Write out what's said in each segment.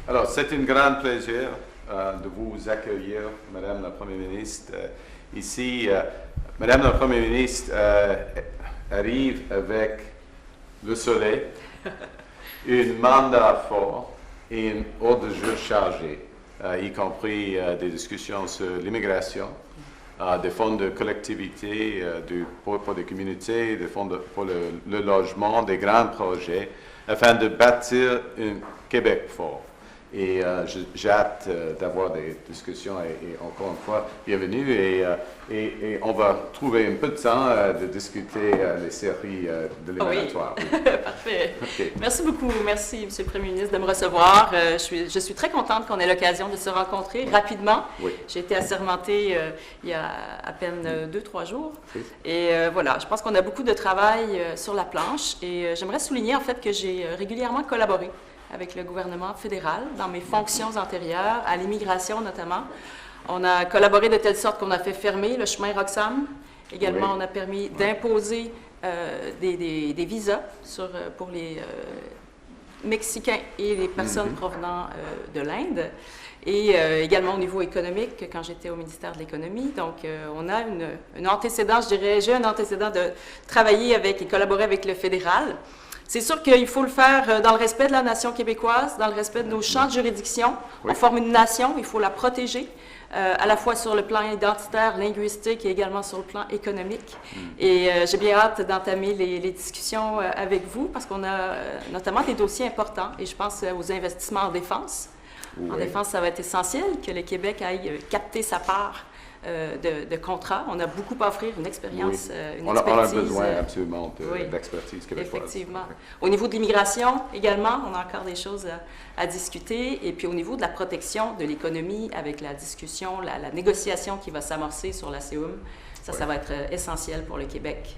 Alors, c'est un grand plaisir de vous accueillir, Madame la Première ministre. Ici, Madame la Première ministre arrive avec le soleil, un mandat fort et un ordre de jour chargé, y compris des discussions sur l'immigration, des fonds de collectivité, pour des communautés, des fonds pour le logement, des grands projets, afin de bâtir un Québec fort. Et j'ai hâte d'avoir des discussions et encore une fois, bienvenue. Et on va trouver un peu de temps de discuter les séries de l'éliminatoire. Oui. Parfait. Okay. Merci beaucoup. Merci, Monsieur le Premier ministre, de me recevoir. Je suis très contente qu'on ait l'occasion de se rencontrer rapidement. Oui. J'ai été assermentée il y a à peine 2-3 jours. Oui. Et voilà, je pense qu'on a beaucoup de travail sur la planche. Et j'aimerais souligner en fait que j'ai régulièrement collaboré avec le gouvernement fédéral dans mes fonctions antérieures, à l'immigration notamment. On a collaboré de telle sorte qu'on a fait fermer le chemin Roxham. Également, oui. On a permis d'imposer des visas pour les Mexicains et les personnes provenant de l'Inde. Et également au niveau économique, quand j'étais au ministère de l'Économie. Donc, on a un antécédent, je dirais, j'ai un antécédent de travailler avec et collaborer avec le fédéral. C'est sûr qu'il faut le faire dans le respect de la nation québécoise, dans le respect de nos champs de juridiction. Oui. On forme une nation, il faut la protéger, à la fois sur le plan identitaire, linguistique et également sur le plan économique. Et j'ai bien hâte d'entamer les discussions avec vous parce qu'on a notamment des dossiers importants et je pense aux investissements en défense. Oui. En défense, ça va être essentiel que le Québec aille capter sa part de contrats. On a beaucoup à offrir, une expérience, oui. une expertise. On a besoin absolument d'expertise québécoise. Effectivement. Oui. Au niveau de l'immigration également, on a encore des choses à discuter. Et puis au niveau de la protection de l'économie, avec la discussion, la négociation qui va s'amorcer sur la CEUM, ça va être essentiel pour le Québec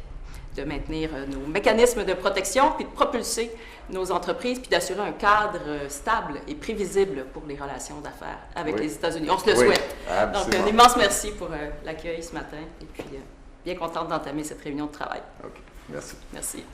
de maintenir nos mécanismes de protection, puis de propulser nos entreprises, puis d'assurer un cadre stable et prévisible pour les relations d'affaires avec les États-Unis. On se le souhaite. Absolument. Donc, un immense merci pour l'accueil ce matin, et puis bien contente d'entamer cette réunion de travail. OK. Merci. Merci.